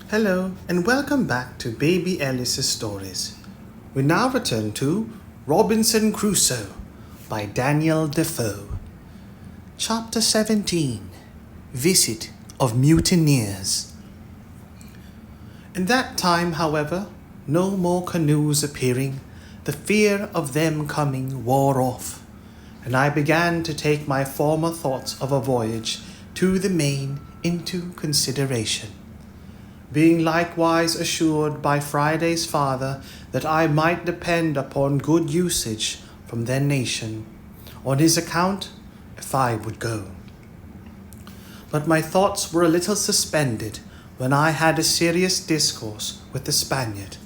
Hello, and welcome back to Baby Alice's Stories. We now return to Robinson Crusoe by Daniel Defoe. Chapter 17 Visit of Mutineers. In that time, however, no more canoes appearing, the fear of them coming wore off, and I began to take my former thoughts of a voyage to the main into consideration, being likewise assured by Friday's father that I might depend upon good usage from their nation, on his account, if I would go. But my thoughts were a little suspended when I had a serious discourse with the Spaniard,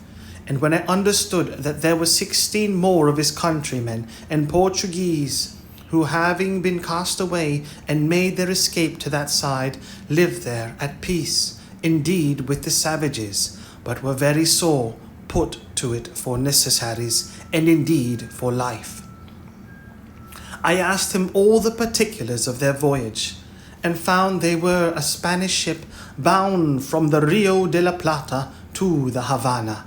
and when I understood that there were 16 more of his countrymen and Portuguese, who having been cast away and made their escape to that side, lived there at peace, indeed with the savages, but were very sore put to it for necessaries, and indeed for life. I asked him all the particulars of their voyage, and found they were a Spanish ship bound from the Rio de la Plata to the Havana,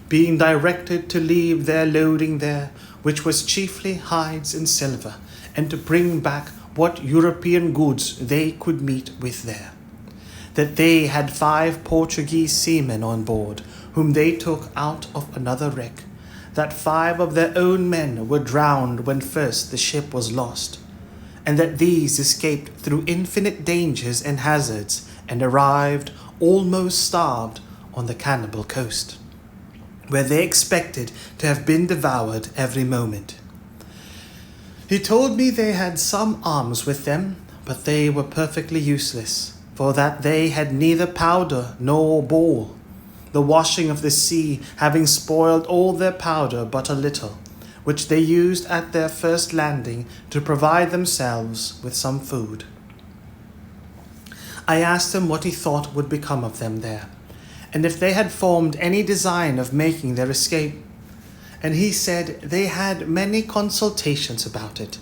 being directed to leave their loading there, which was chiefly hides and silver, and to bring back what European goods they could meet with there. That they had 5 Portuguese seamen on board, whom they took out of another wreck, that 5 of their own men were drowned when first the ship was lost, and that these escaped through infinite dangers and hazards, and arrived, almost starved, on the Cannibal coast, where they expected to have been devoured every moment. He told me they had some arms with them, but they were perfectly useless, for that they had neither powder nor ball, the washing of the sea having spoiled all their powder but a little, which they used at their first landing to provide themselves with some food. I asked him what he thought would become of them there, and if they had formed any design of making their escape, and he said they had many consultations about it,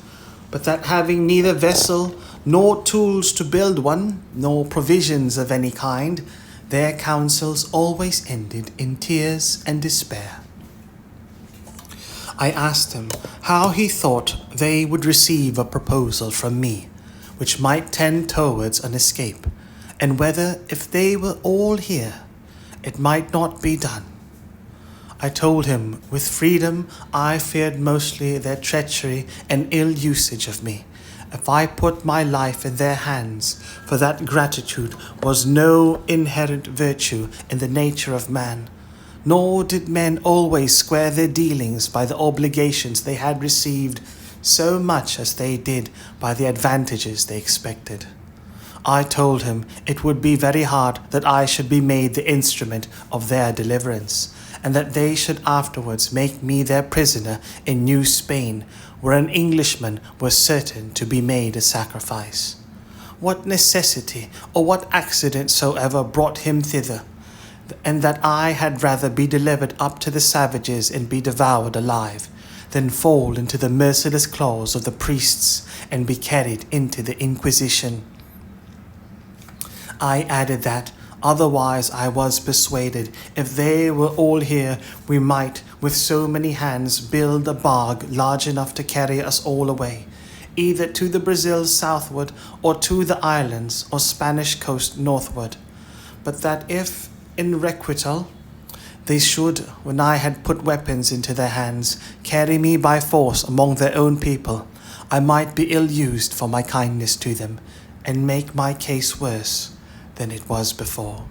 but that having neither vessel nor tools to build one, nor provisions of any kind, their counsels always ended in tears and despair. I asked him how he thought they would receive a proposal from me, which might tend towards an escape, and whether, if they were all here, it might not be done. I told him with freedom I feared mostly their treachery and ill usage of me, if I put my life in their hands, for that gratitude was no inherent virtue in the nature of man, nor did men always square their dealings by the obligations they had received so much as they did by the advantages they expected. I told him it would be very hard that I should be made the instrument of their deliverance, and that they should afterwards make me their prisoner in New Spain, where an Englishman was certain to be made a sacrifice. What necessity or what accident soever brought him thither, and that I had rather be delivered up to the savages and be devoured alive, than fall into the merciless claws of the priests and be carried into the Inquisition. I added that, otherwise I was persuaded, if they were all here, we might, with so many hands, build a bark large enough to carry us all away, either to the Brazil southward, or to the islands or Spanish coast northward. But that if, in requital, they should, when I had put weapons into their hands, carry me by force among their own people, I might be ill used for my kindness to them, and make my case worse than it was before.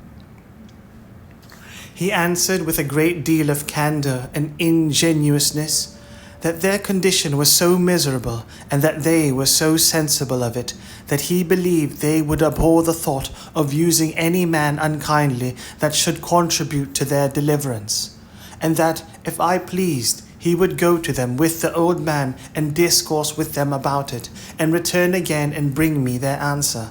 He answered with a great deal of candour and ingenuousness that their condition was so miserable, and that they were so sensible of it, that he believed they would abhor the thought of using any man unkindly that should contribute to their deliverance, and that, if I pleased, he would go to them with the old man and discourse with them about it, and return again and bring me their answer,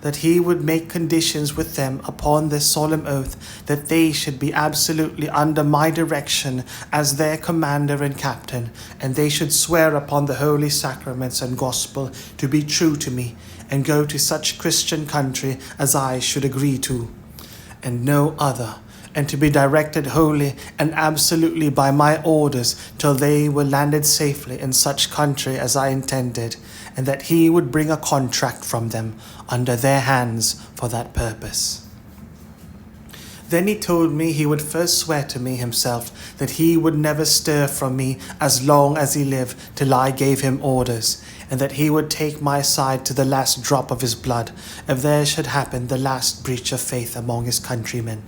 that he would make conditions with them upon their solemn oath that they should be absolutely under my direction as their commander and captain, and they should swear upon the holy sacraments and gospel to be true to me, and go to such Christian country as I should agree to, and no other, and to be directed wholly and absolutely by my orders till they were landed safely in such country as I intended, and that he would bring a contract from them under their hands for that purpose. Then he told me he would first swear to me himself that he would never stir from me as long as he lived till I gave him orders, and that he would take my side to the last drop of his blood if there should happen the last breach of faith among his countrymen.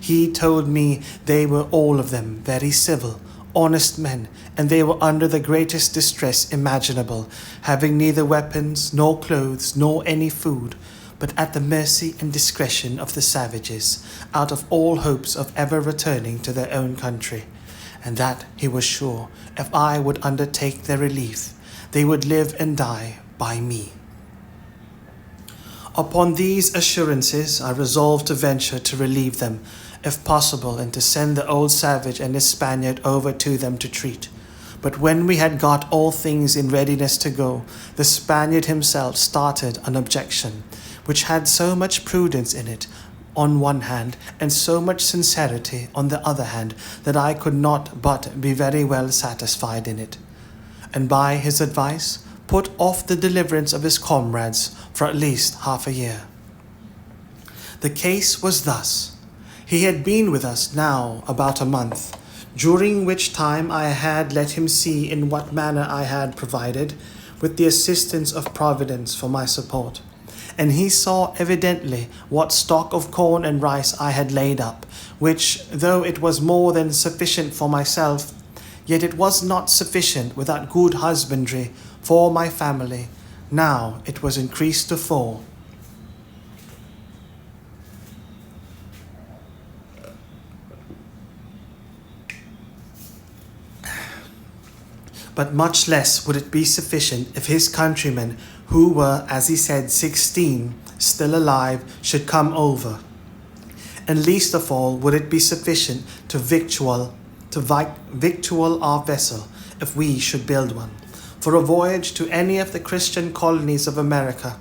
He told me they were all of them very civil, honest men, and they were under the greatest distress imaginable, having neither weapons, nor clothes, nor any food, but at the mercy and discretion of the savages, out of all hopes of ever returning to their own country, and that he was sure, if I would undertake their relief, they would live and die by me. Upon these assurances, I resolved to venture to relieve them, if possible, and to send the old savage and his Spaniard over to them to treat. But when we had got all things in readiness to go, the Spaniard himself started an objection, which had so much prudence in it on one hand, and so much sincerity on the other hand, that I could not but be very well satisfied in it, and by his advice put off the deliverance of his comrades for at least half a year. The case was thus. He had been with us now about a month, during which time I had let him see in what manner I had provided, with the assistance of Providence, for my support. And he saw evidently what stock of corn and rice I had laid up, which, though it was more than sufficient for myself, yet it was not sufficient without good husbandry for my family. Now it was increased to 4. But much less would it be sufficient if his countrymen, who were, as he said, 16, still alive, should come over. And least of all would it be sufficient to victual our vessel, if we should build one, for a voyage to any of the Christian colonies of America.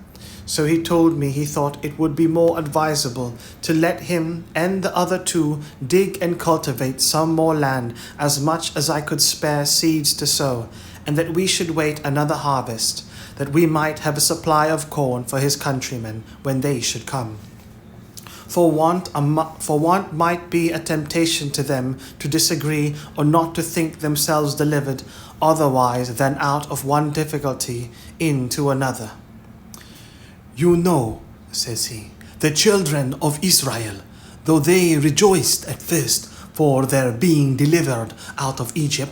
So he told me he thought it would be more advisable to let him and the other 2 dig and cultivate some more land, as much as I could spare seeds to sow, and that we should wait another harvest, that we might have a supply of corn for his countrymen when they should come. For want might be a temptation to them to disagree or not to think themselves delivered otherwise than out of one difficulty into another. You know, says he, the children of Israel, though they rejoiced at first for their being delivered out of Egypt,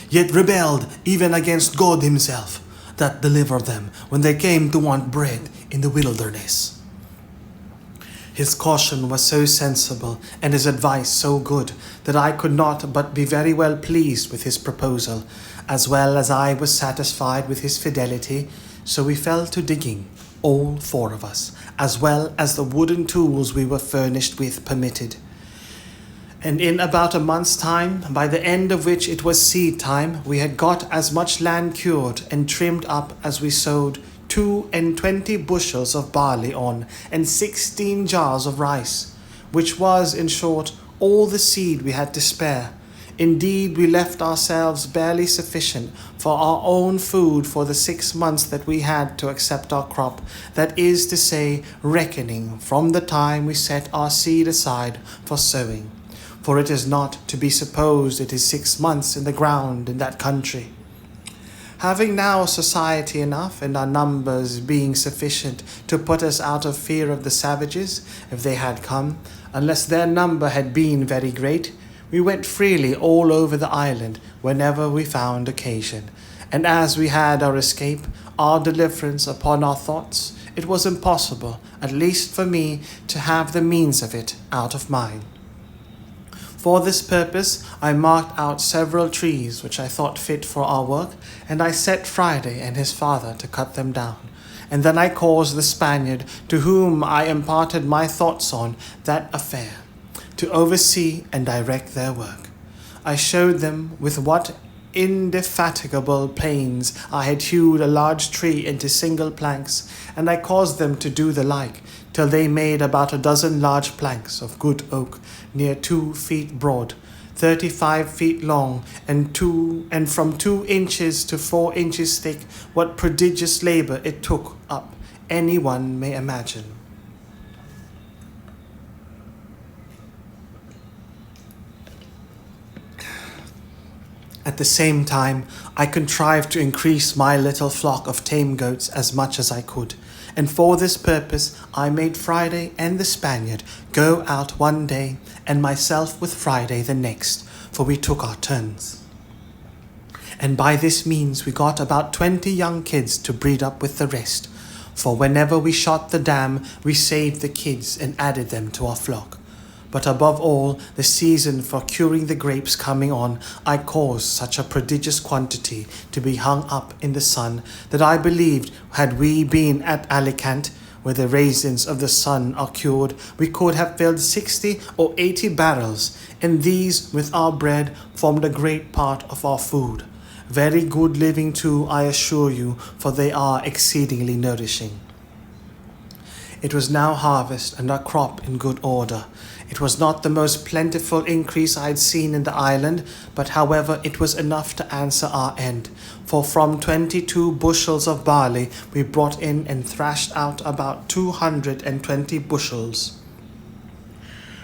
yet rebelled even against God himself, that delivered them when they came to want bread in the wilderness. His caution was so sensible, and his advice so good, that I could not but be very well pleased with his proposal, as well as I was satisfied with his fidelity. So we fell to digging, all 4 of us, as well as the wooden tools we were furnished with permitted. And in about a month's time, by the end of which it was seed time, we had got as much land cured and trimmed up as we sowed 22 bushels of barley on, and 16 jars of rice, which was, in short, all the seed we had to spare. Indeed, we left ourselves barely sufficient for our own food for the 6 months that we had to accept our crop, that is to say, reckoning from the time we set our seed aside for sowing. For it is not to be supposed it is 6 months in the ground in that country. Having now society enough, and our numbers being sufficient to put us out of fear of the savages, if they had come, unless their number had been very great, we went freely all over the island whenever we found occasion. And as we had our escape, our deliverance upon our thoughts, it was impossible, at least for me, to have the means of it out of mine. For this purpose I marked out several trees which I thought fit for our work, and I set Friday and his father to cut them down. And then I caused the Spaniard, to whom I imparted my thoughts on that affair, to oversee and direct their work. I showed them with what indefatigable pains I had hewed a large tree into single planks, and I caused them to do the like, till they made about 12 large planks of good oak, near 2 feet broad, 35 feet long, and from 2 inches to 4 inches thick. What prodigious labour it took up, any one may imagine. At the same time, I contrived to increase my little flock of tame goats as much as I could, and for this purpose I made Friday and the Spaniard go out one day, and myself with Friday the next, for we took our turns. And by this means we got about 20 young kids to breed up with the rest, for whenever we shot the dam, we saved the kids and added them to our flock. But above all, the season for curing the grapes coming on, I caused such a prodigious quantity to be hung up in the sun, that I believed, had we been at Alicante, where the raisins of the sun are cured, we could have filled 60 or 80 barrels, and these, with our bread, formed a great part of our food. Very good living too, I assure you, for they are exceedingly nourishing. It was now harvest, and our crop in good order. It was not the most plentiful increase I had seen in the island, but however it was enough to answer our end, for from 22 bushels of barley we brought in and thrashed out about 220 bushels.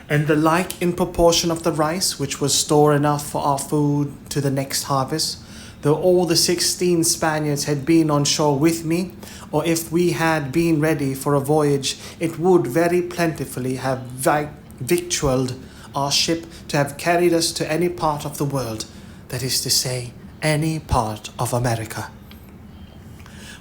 And the like in proportion of the rice, which was store enough for our food to the next harvest. Though all the 16 Spaniards had been on shore with me, or if we had been ready for a voyage, it would very plentifully have victualled our ship to have carried us to any part of the world, that is to say, any part of America.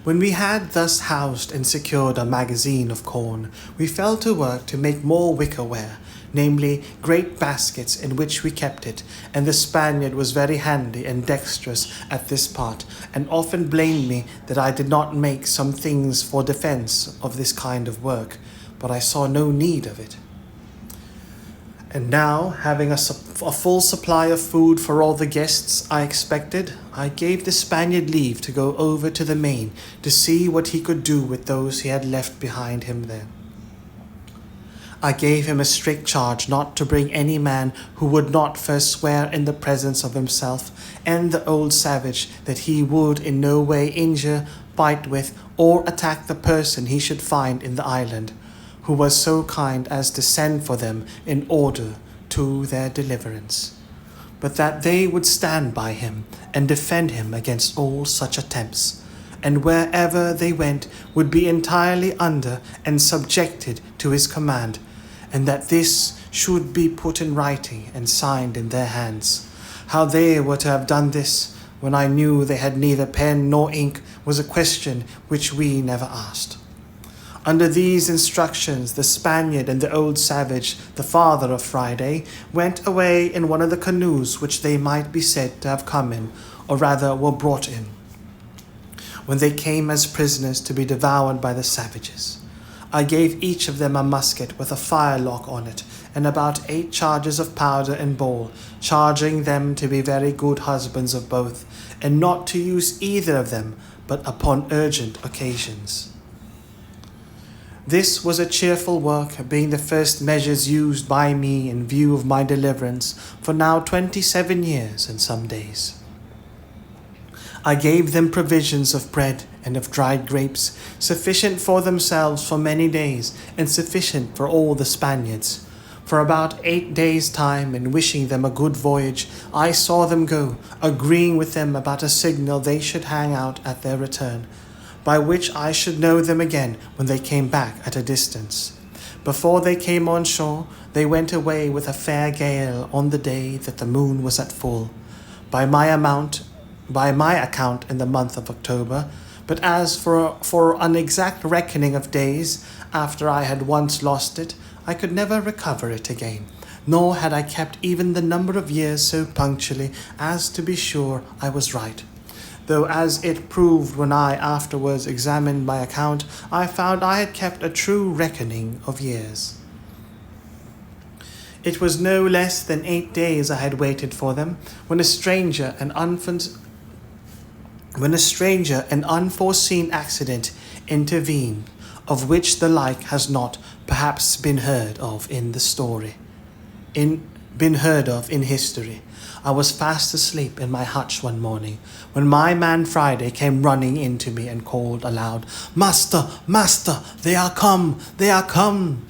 When we had thus housed and secured a magazine of corn, we fell to work to make more wickerware, namely great baskets in which we kept it, and the Spaniard was very handy and dexterous at this part, and often blamed me that I did not make some things for defence of this kind of work, but I saw no need of it. And now, having a full supply of food for all the guests I expected, I gave the Spaniard leave to go over to the main to see what he could do with those he had left behind him there. I gave him a strict charge not to bring any man who would not first swear in the presence of himself and the old savage that he would in no way injure, fight with, or attack the person he should find in the island, who was so kind as to send for them in order to their deliverance, but that they would stand by him and defend him against all such attempts, and wherever they went would be entirely under and subjected to his command, and that this should be put in writing and signed in their hands. How they were to have done this, when I knew they had neither pen nor ink, was a question which we never asked. Under these instructions, the Spaniard and the old savage, the father of Friday, went away in one of the canoes which they might be said to have come in, or rather were brought in, when they came as prisoners to be devoured by the savages. I gave each of them a musket with a firelock on it, and about 8 charges of powder and ball, charging them to be very good husbands of both, and not to use either of them but upon urgent occasions. This was a cheerful work, being the first measures used by me in view of my deliverance for now 27 years and some days. I gave them provisions of bread and of dried grapes, sufficient for themselves for many days, and sufficient for all the Spaniards. For about 8 days' time, and wishing them a good voyage, I saw them go, agreeing with them about a signal they should hang out at their return, by which I should know them again when they came back at a distance. Before they came on shore, they went away with a fair gale on the day that the moon was at full, by my account in the month of October, but as for an exact reckoning of days, after I had once lost it, I could never recover it again, nor had I kept even the number of years so punctually as to be sure I was right. Though as it proved when I afterwards examined my account, I found I had kept a true reckoning of years. It was no less than 8 days I had waited for them, when a stranger and unforeseen accident intervened, of which the like has not perhaps been heard of in history. I was fast asleep in my hutch one morning, when my man Friday came running into me and called aloud, "Master, master, they are come, they are come!"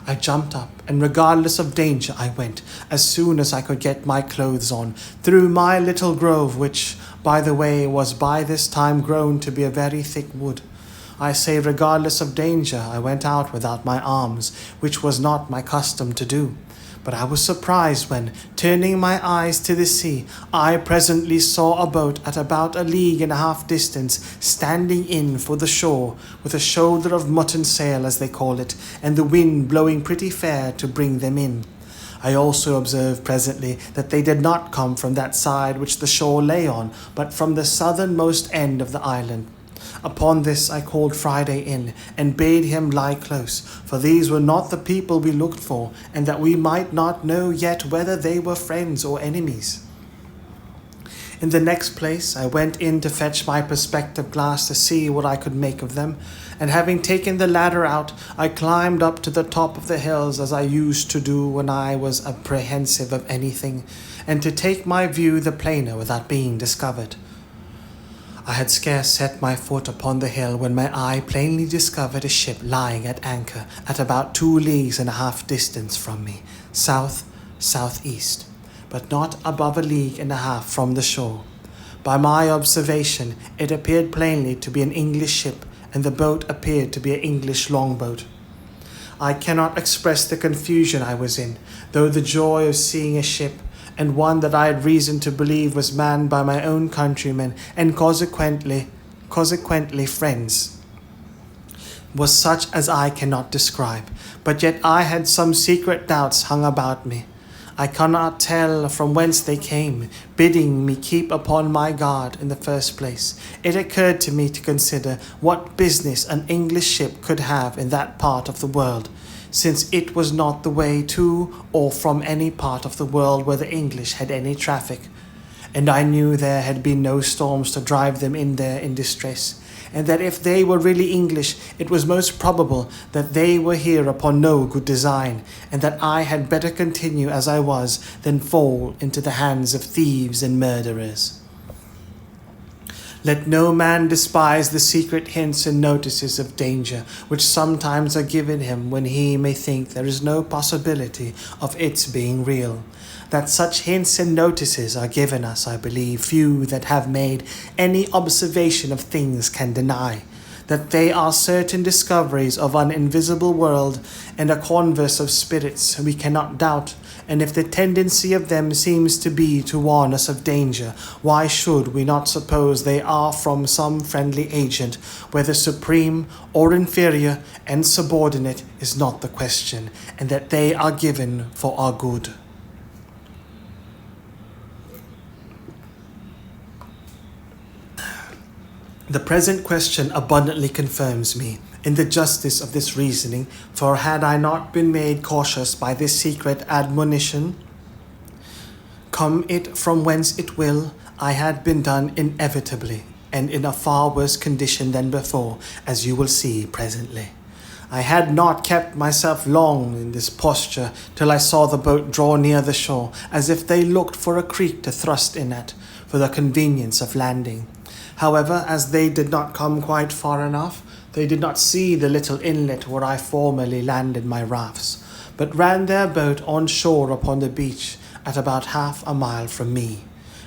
I jumped up, and regardless of danger I went, as soon as I could get my clothes on, through my little grove, which, by the way, was by this time grown to be a very thick wood. I say regardless of danger, I went out without my arms, which was not my custom to do. But I was surprised when, turning my eyes to the sea, I presently saw a boat at about 1.5 leagues distance, standing in for the shore, with a shoulder of mutton sail, as they call it, and the wind blowing pretty fair to bring them in. I also observed presently that they did not come from that side which the shore lay on, but from the southernmost end of the island. Upon this I called Friday in, and bade him lie close, for these were not the people we looked for, and that we might not know yet whether they were friends or enemies. In the next place I went in to fetch my perspective glass to see what I could make of them, and having taken the ladder out, I climbed up to the top of the hills, as I used to do when I was apprehensive of anything, and to take my view the plainer without being discovered. I had scarce set my foot upon the hill when my eye plainly discovered a ship lying at anchor at about 2.5 leagues distance from me, south-southeast, but not above 1.5 leagues from the shore. By my observation, it appeared plainly to be an English ship, and the boat appeared to be an English longboat. I cannot express the confusion I was in, though the joy of seeing a ship, and one that I had reason to believe was manned by my own countrymen, and consequently friends, was such as I cannot describe. But yet I had some secret doubts hung about me. I cannot tell from whence they came, bidding me keep upon my guard. In the first place, it occurred to me to consider what business an English ship could have in that part of the world, since it was not the way to or from any part of the world where the English had any traffic, and I knew there had been no storms to drive them in there in distress, and that if they were really English, it was most probable that they were here upon no good design, and that I had better continue as I was than fall into the hands of thieves and murderers. Let no man despise the secret hints and notices of danger which sometimes are given him when he may think there is no possibility of its being real. That such hints and notices are given us, I believe, few that have made any observation of things can deny. That they are certain discoveries of an invisible world and a converse of spirits we cannot doubt, and if the tendency of them seems to be to warn us of danger, why should we not suppose they are from some friendly agent, whether supreme or inferior and subordinate is not the question, and that they are given for our good. The present question abundantly confirms me in the justice of this reasoning, for had I not been made cautious by this secret admonition, come it from whence it will, I had been done inevitably, and in a far worse condition than before, as you will see presently. I had not kept myself long in this posture till I saw the boat draw near the shore, as if they looked for a creek to thrust in at, for the convenience of landing. However, as they did not come quite far enough, they did not see the little inlet where I formerly landed my rafts, but ran their boat on shore upon the beach at about 1/2 mile from me,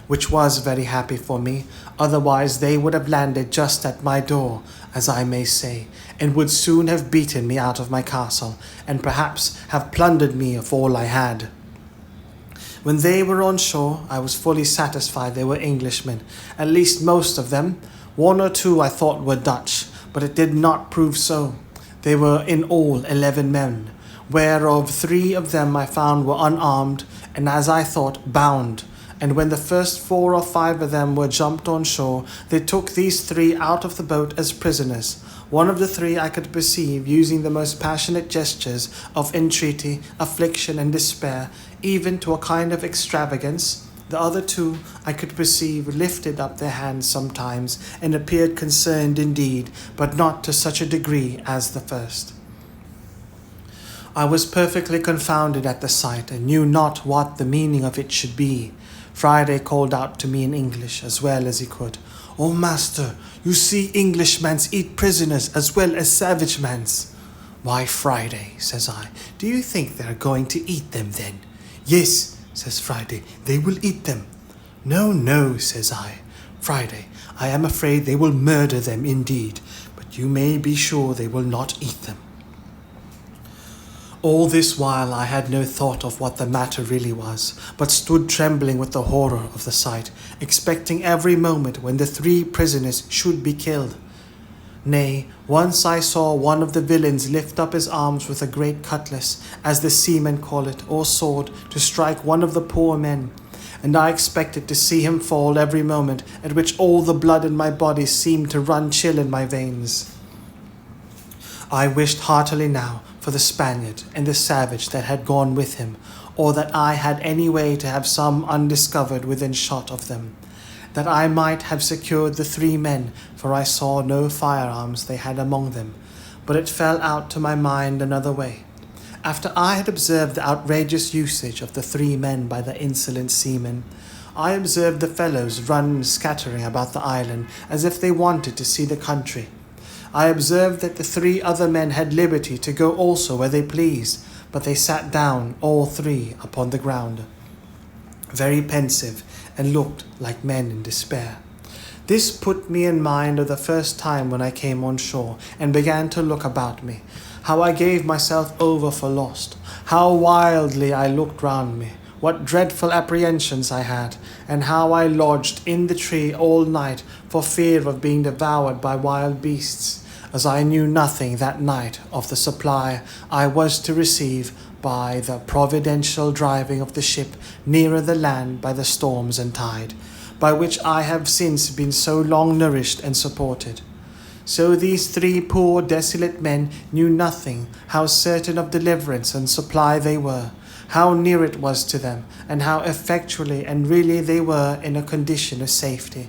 which was very happy for me, otherwise they would have landed just at my door, as I may say, and would soon have beaten me out of my castle, and perhaps have plundered me of all I had. When they were on shore, I was fully satisfied they were Englishmen, at least most of them. 1 or 2 I thought were Dutch, but it did not prove so. They were in all 11 men, whereof 3 of them I found were unarmed, and as I thought, bound, And when the first 4 or 5 of them were jumped on shore, they took these 3 out of the boat as prisoners. One of the 3 I could perceive using the most passionate gestures of entreaty, affliction, and despair, even to a kind of extravagance. The other 2 I could perceive lifted up their hands sometimes, and appeared concerned indeed, but not to such a degree as the first. I was perfectly confounded at the sight, and knew not what the meaning of it should be. Friday called out to me in English as well as he could, "Oh, master, you see Englishmans eat prisoners as well as savage mans." "Why, Friday," says I, "do you think they are going to eat them then?" "Yes," says Friday, "they will eat them." "No, no," says I. "Friday, I am afraid they will murder them indeed, but you may be sure they will not eat them." All this while I had no thought of what the matter really was, but stood trembling with the horror of the sight, expecting every moment when the 3 prisoners should be killed. Nay, once I saw one of the villains lift up his arms with a great cutlass, as the seamen call it, or sword, to strike one of the poor men, and I expected to see him fall every moment, at which all the blood in my body seemed to run chill in my veins. I wished heartily now for the Spaniard and the savage that had gone with him, or that I had any way to have some undiscovered within shot of them, that I might have secured the 3 men, for I saw no firearms they had among them. But it fell out to my mind another way. After I had observed the outrageous usage of the 3 men by the insolent seamen, I observed the fellows run scattering about the island as if they wanted to see the country. I observed that the 3 other men had liberty to go also where they pleased, but they sat down, all 3, upon the ground, very pensive, and looked like men in despair. This put me in mind of the first time when I came on shore, and began to look about me, how I gave myself over for lost, how wildly I looked round me, what dreadful apprehensions I had, and how I lodged in the tree all night for fear of being devoured by wild beasts, as I knew nothing that night of the supply I was to receive by the providential driving of the ship nearer the land by the storms and tide, by which I have since been so long nourished and supported. So these 3 poor desolate men knew nothing how certain of deliverance and supply they were, how near it was to them, and how effectually and really they were in a condition of safety,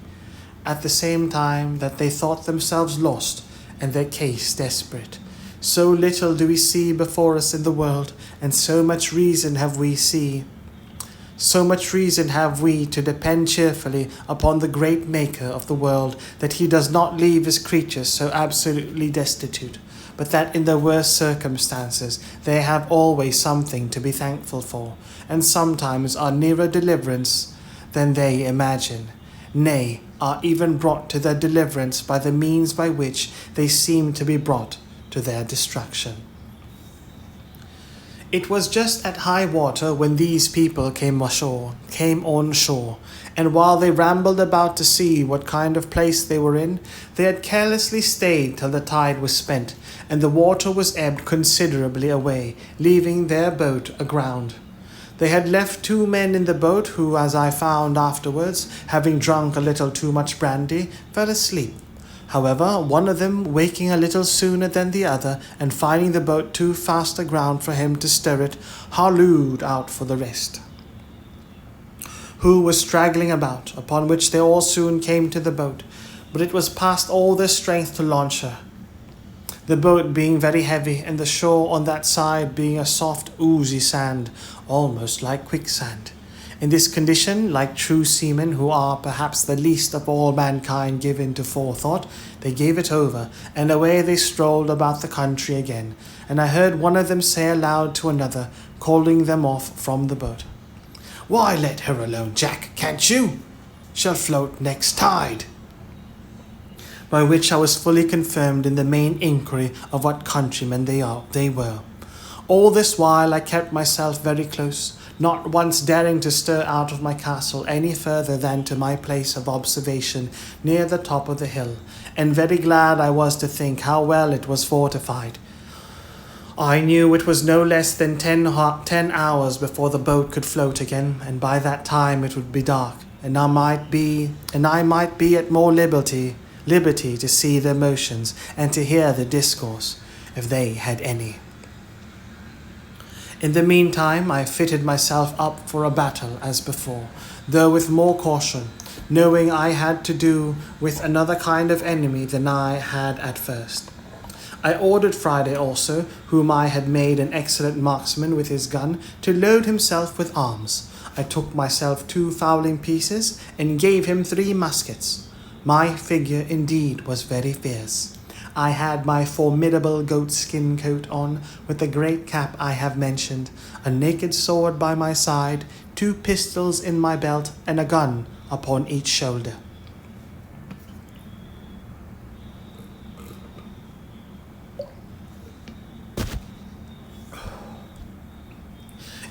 at the same time that they thought themselves lost and their case desperate. So little do we see before us in the world, and so much reason have we to depend cheerfully upon the great Maker of the world, that he does not leave his creatures so absolutely destitute, but that in the worst circumstances they have always something to be thankful for, and sometimes are nearer deliverance than they imagine, nay, are even brought to their deliverance by the means by which they seem to be brought to their destruction. It was just at high water when these people came on shore, and while they rambled about to see what kind of place they were in, they had carelessly stayed till the tide was spent, and the water was ebbed considerably away, leaving their boat aground. They had left 2 men in the boat who, as I found afterwards, having drunk a little too much brandy, fell asleep. However, one of them, waking a little sooner than the other, and finding the boat too fast aground for him to stir it, hallooed out for the rest, who was straggling about, upon which they all soon came to the boat, but it was past all their strength to launch her, the boat being very heavy, and the shore on that side being a soft oozy sand, almost like quicksand. In this condition, like true seamen, who are perhaps the least of all mankind given to forethought, they gave it over, and away they strolled about the country again, and I heard one of them say aloud to another, calling them off from the boat, "Why, let her alone, Jack, can't you? She'll float next tide." By which I was fully confirmed in the main inquiry of what countrymen they were. All this while I kept myself very close, not once daring to stir out of my castle any further than to my place of observation near the top of the hill, and very glad I was to think how well it was fortified. I knew it was no less than 10 hours before the boat could float again, and by that time it would be dark, and I might be at more liberty to see their motions and to hear their discourse, if they had any. In the meantime, I fitted myself up for a battle as before, though with more caution, knowing I had to do with another kind of enemy than I had at first. I ordered Friday also, whom I had made an excellent marksman with his gun, to load himself with arms. I took myself 2 fowling pieces, and gave him 3 muskets. My figure indeed was very fierce. I had my formidable goatskin coat on, with the great cap I have mentioned, a naked sword by my side, 2 pistols in my belt, and a gun upon each shoulder.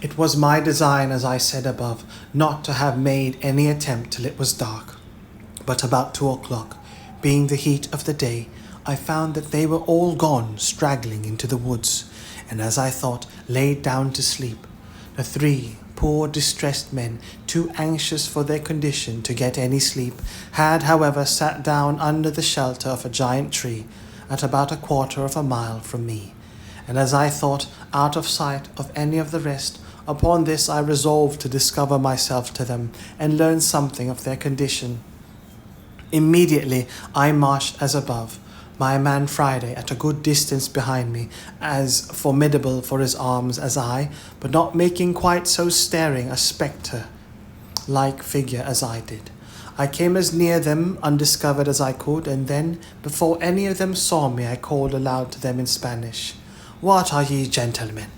It was my design, as I said above, not to have made any attempt till it was dark. But about 2 o'clock, being the heat of the day, I found that they were all gone straggling into the woods, and as I thought, laid down to sleep. The 3 poor distressed men, too anxious for their condition to get any sleep, had, however, sat down under the shelter of a giant tree, at about 1/4 of a mile from me, and as I thought, out of sight of any of the rest. Upon this I resolved to discover myself to them, and learn something of their condition. Immediately I marched as above, my man Friday at a good distance behind me, as formidable for his arms as I, but not making quite so staring a spectre-like figure as I did. I came as near them undiscovered as I could, and then, before any of them saw me, I called aloud to them in Spanish, "What are ye, gentlemen?"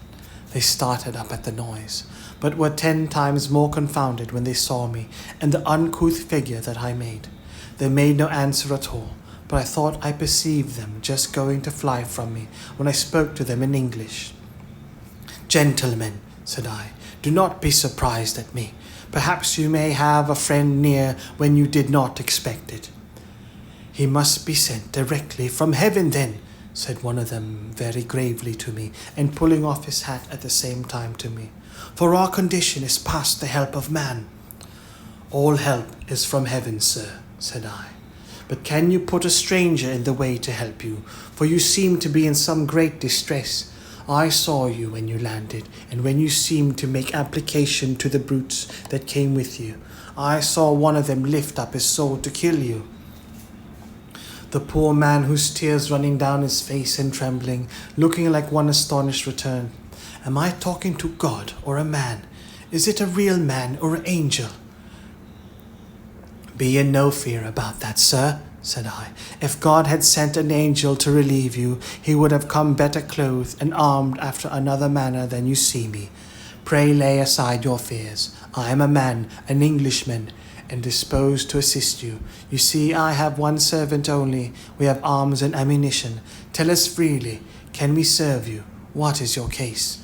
They started up at the noise, but were 10 times more confounded when they saw me, and the uncouth figure that I made. They made no answer at all, but I thought I perceived them just going to fly from me, when I spoke to them in English. "Gentlemen," said I, "do not be surprised at me. Perhaps you may have a friend near when you did not expect it." "He must be sent directly from heaven then," said one of them very gravely to me, and pulling off his hat at the same time to me, "for our condition is past the help of man." "All help is from heaven, sir," said I. "But can you put a stranger in the way to help you? For you seem to be in some great distress. I saw you when you landed, and when you seemed to make application to the brutes that came with you. I saw one of them lift up his sword to kill you." The poor man, whose tears running down his face and trembling, looking like one astonished, returned, "Am I talking to God or a man? Is it a real man or an angel?" "Be in no fear about that, sir," said I. "If God had sent an angel to relieve you, he would have come better clothed and armed after another manner than you see me. Pray lay aside your fears. I am a man, an Englishman, and disposed to assist you. You see, I have one servant only. We have arms and ammunition. Tell us freely, can we serve you? What is your case?"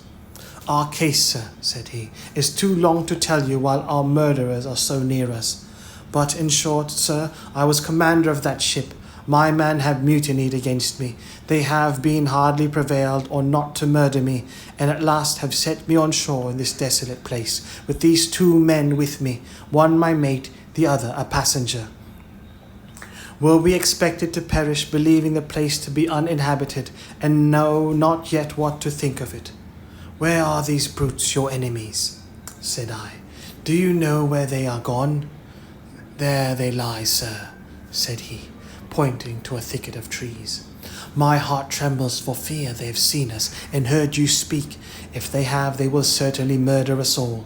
"Our case, sir," said he, "is too long to tell you while our murderers are so near us. But in short, sir, I was commander of that ship. My men have mutinied against me. They have been hardly prevailed on not to murder me, and at last have set me on shore in this desolate place, with these 2 men with me, one my mate, the other a passenger. Were we expected to perish, believing the place to be uninhabited, and know not yet what to think of it? Where are these brutes, your enemies?" said I. "Do you know where they are gone?" "There they lie, sir," said he, pointing to a thicket of trees. "My heart trembles for fear they have seen us and heard you speak. If they have, they will certainly murder us all."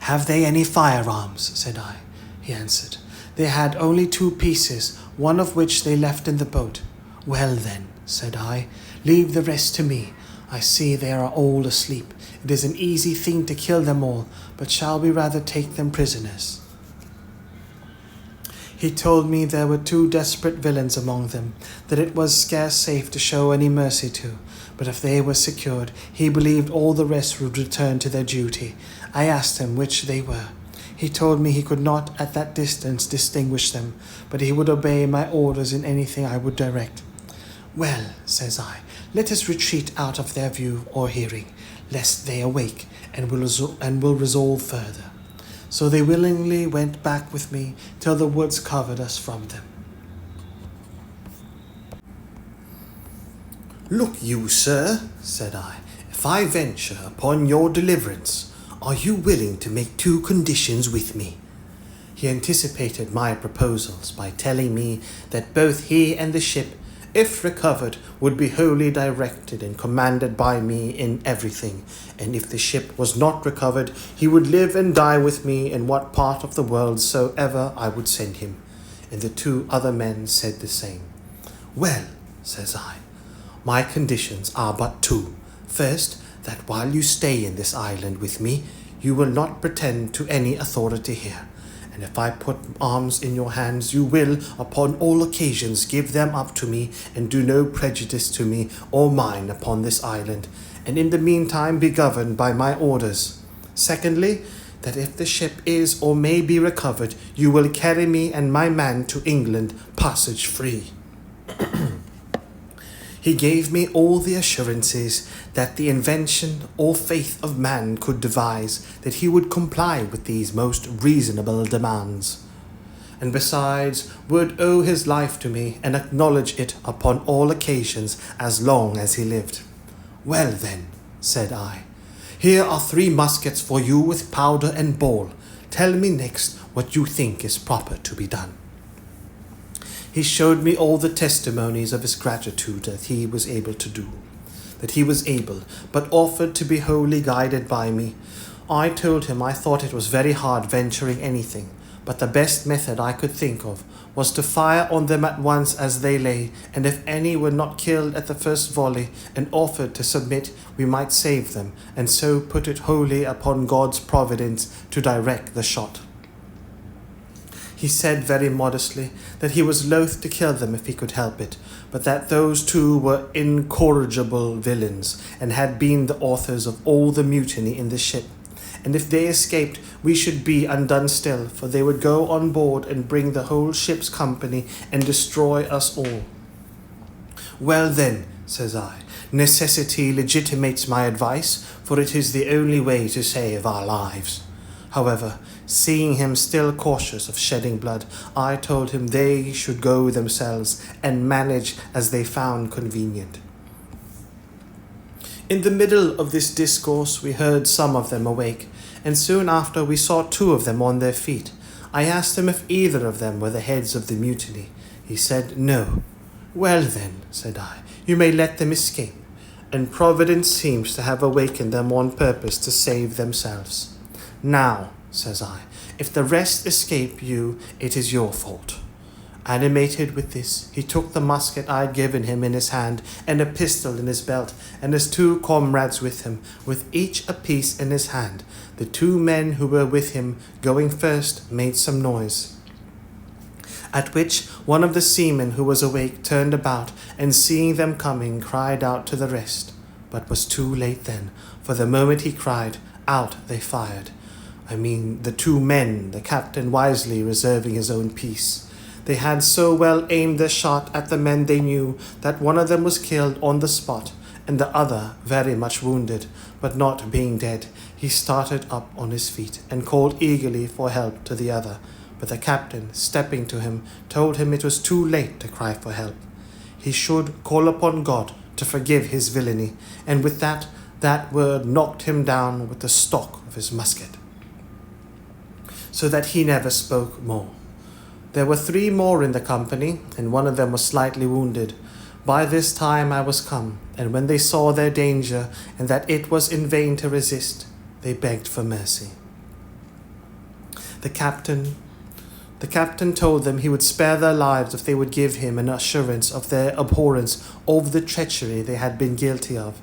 "Have they any firearms?" said I. He answered, "They had only 2 pieces, one of which they left in the boat." "Well then," said I, "leave the rest to me. I see they are all asleep. It is an easy thing to kill them all, but shall we rather take them prisoners?" He told me there were 2 desperate villains among them, that it was scarce safe to show any mercy to, but if they were secured, he believed all the rest would return to their duty. I asked him which they were. He told me he could not at that distance distinguish them, but he would obey my orders in anything I would direct. "Well," says I, Let us retreat out of their view or hearing, lest they awake and will resolve further. So they willingly went back with me till the woods covered us from them. Look you, sir, said I, if I venture upon your deliverance, are you willing to make 2 conditions with me? He anticipated my proposals by telling me that both he and the ship, if recovered, would be wholly directed and commanded by me in everything, and if the ship was not recovered, he would live and die with me in what part of the world soever I would send him. And the 2 other men said the same. Well, says I, my conditions are but 2. First, that while you stay in this island with me, you will not pretend to any authority here. And if I put arms in your hands, you will, upon all occasions, give them up to me, and do no prejudice to me or mine upon this island, and in the meantime be governed by my orders. Secondly, that if the ship is or may be recovered, you will carry me and my man to England, passage free. He gave me all the assurances that the invention or faith of man could devise, that he would comply with these most reasonable demands, and besides would owe his life to me and acknowledge it upon all occasions as long as he lived. Well then, said I, here are 3 muskets for you with powder and ball. Tell me next what you think is proper to be done. He showed me all the testimonies of his gratitude that he was able, but offered to be wholly guided by me. I told him I thought it was very hard venturing anything, but the best method I could think of was to fire on them at once as they lay, and if any were not killed at the first volley and offered to submit, we might save them, and so put it wholly upon God's providence to direct the shot. He said very modestly that he was loath to kill them if he could help it, but that those 2 were incorrigible villains, and had been the authors of all the mutiny in the ship, and if they escaped, we should be undone still, for they would go on board and bring the whole ship's company and destroy us all. Well then, says I, necessity legitimates my advice, for it is the only way to save our lives. However, seeing him still cautious of shedding blood, I told him they should go themselves and manage as they found convenient. In the middle of this discourse we heard some of them awake, and soon after we saw 2 of them on their feet. I asked him if either of them were the heads of the mutiny. He said no. Well then, said I, you may let them escape, and Providence seems to have awakened them on purpose to save themselves. Now, says I, if the rest escape you, it is your fault. Animated with this, he took the musket I had given him in his hand, and a pistol in his belt, and his 2 comrades with him, with each a piece in his hand. The 2 men who were with him, going first, made some noise, at which one of the seamen who was awake turned about, and seeing them coming, cried out to the rest, but was too late then, for the moment he cried, out they fired. The 2 men, the captain wisely reserving his own piece. They had so well aimed their shot at the men they knew that one of them was killed on the spot, and the other very much wounded, but not being dead, he started up on his feet and called eagerly for help to the other. But the captain, stepping to him, told him it was too late to cry for help. He should call upon God to forgive his villainy, and with that word knocked him down with the stock of his musket, so that he never spoke more. There were 3 more in the company, and one of them was slightly wounded. By this time I was come, and when they saw their danger, and that it was in vain to resist, they begged for mercy. The captain told them he would spare their lives if they would give him an assurance of their abhorrence of the treachery they had been guilty of,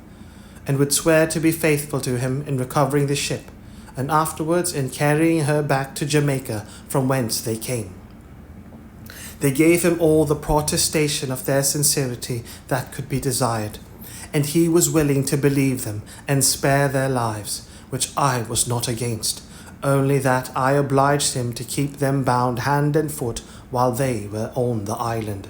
and would swear to be faithful to him in recovering the ship, and afterwards in carrying her back to Jamaica, from whence they came. They gave him all the protestation of their sincerity that could be desired, and he was willing to believe them and spare their lives, which I was not against, only that I obliged him to keep them bound hand and foot while they were on the island.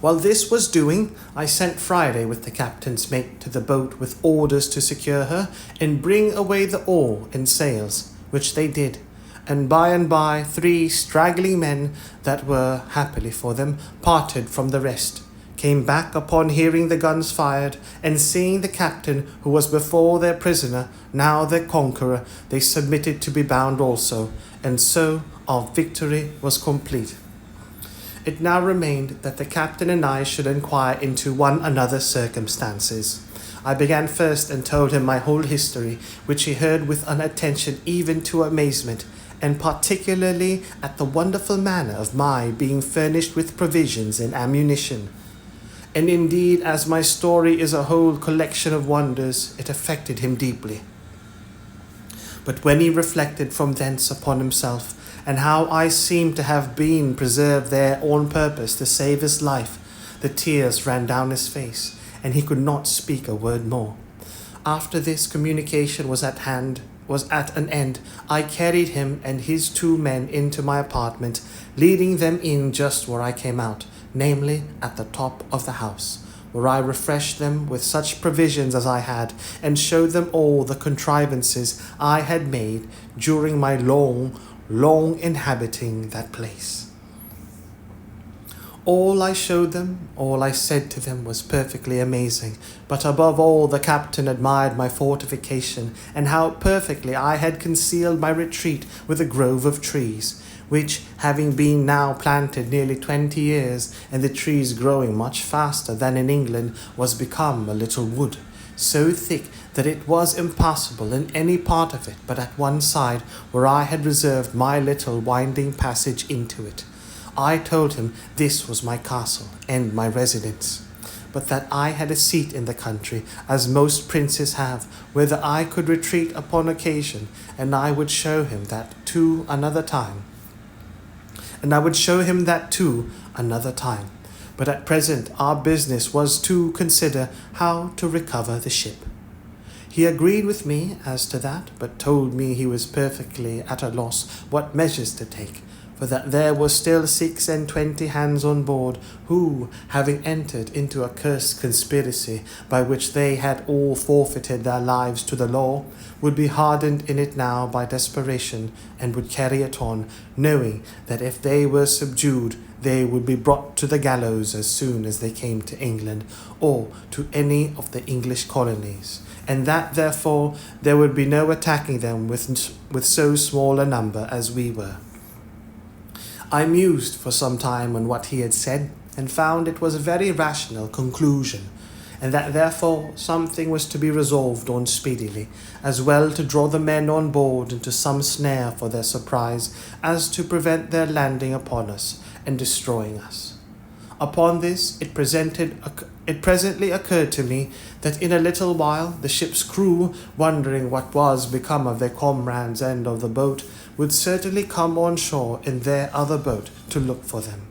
While this was doing, I sent Friday with the captain's mate to the boat with orders to secure her and bring away the oar and sails, which they did. And by 3 straggling men that were, happily for them, parted from the rest, came back upon hearing the guns fired, and seeing the captain, who was before their prisoner, now their conqueror, they submitted to be bound also, and so our victory was complete. It now remained that the captain and I should inquire into one another's circumstances. I began first and told him my whole history, which he heard with an attention even to amazement, and particularly at the wonderful manner of my being furnished with provisions and ammunition. And indeed, as my story is a whole collection of wonders, it affected him deeply. But when he reflected from thence upon himself, and how I seemed to have been preserved there on purpose to save his life, the tears ran down his face, and he could not speak a word more. After this communication was at an end, I carried him and his 2 men into my apartment, leading them in just where I came out, namely at the top of the house, where I refreshed them with such provisions as I had, and showed them all the contrivances I had made during my long inhabiting that place. All I showed them, all I said to them was perfectly amazing, but above all the captain admired my fortification, and how perfectly I had concealed my retreat with a grove of trees, which, having been now planted nearly 20 years, and the trees growing much faster than in England, was become a little wood, so thick that it was impossible in any part of it but at one side, where I had reserved my little winding passage into it. I told him this was my castle and my residence, but that I had a seat in the country, as most princes have, whither I could retreat upon occasion, and I would show him that too another time. But at present our business was to consider how to recover the ship. He agreed with me as to that, but told me he was perfectly at a loss what measures to take, for that there were still 26 hands on board, who, having entered into a cursed conspiracy by which they had all forfeited their lives to the law, would be hardened in it now by desperation, and would carry it on, knowing that if they were subdued, they would be brought to the gallows as soon as they came to England, or to any of the English colonies, and that therefore there would be no attacking them with so small a number as we were. I mused for some time on what he had said, and found it was a very rational conclusion, and that therefore something was to be resolved on speedily, as well to draw the men on board into some snare for their surprise, as to prevent their landing upon us and destroying us. Upon this, it presently occurred to me that in a little while the ship's crew, wondering what was become of their comrades and of the boat, would certainly come on shore in their other boat to look for them,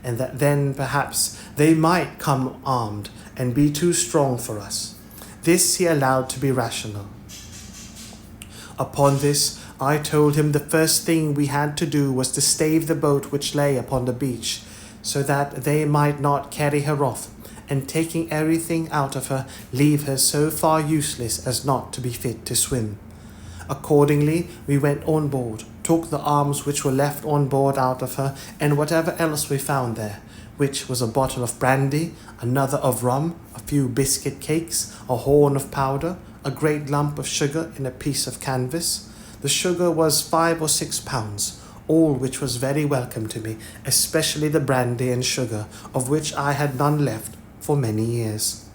and that then perhaps they might come armed and be too strong for us. This he allowed to be rational. Upon this, I told him the first thing we had to do was to stave the boat which lay upon the beach, so that they might not carry her off, and taking everything out of her, leave her so far useless as not to be fit to swim. Accordingly, we went on board, took the arms which were left on board out of her, and whatever else we found there, which was a bottle of brandy, another of rum, a few biscuit cakes, a horn of powder, a great lump of sugar in a piece of canvas. The sugar was 5 or 6 pounds, all which was very welcome to me, especially the brandy and sugar, of which I had none left for many years.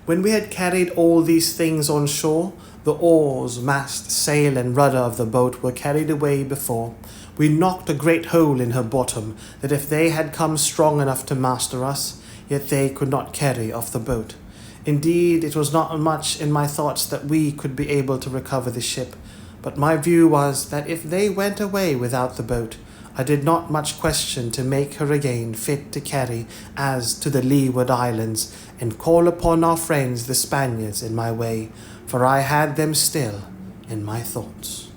When we had carried all these things on shore, the oars, mast, sail, and rudder of the boat were carried away before. We knocked a great hole in her bottom, that if they had come strong enough to master us, yet they could not carry off the boat. Indeed, it was not much in my thoughts that we could be able to recover the ship, but my view was that if they went away without the boat, I did not much question to make her again fit to carry as to the Leeward Islands, and call upon our friends the Spaniards in my way, for I had them still in my thoughts.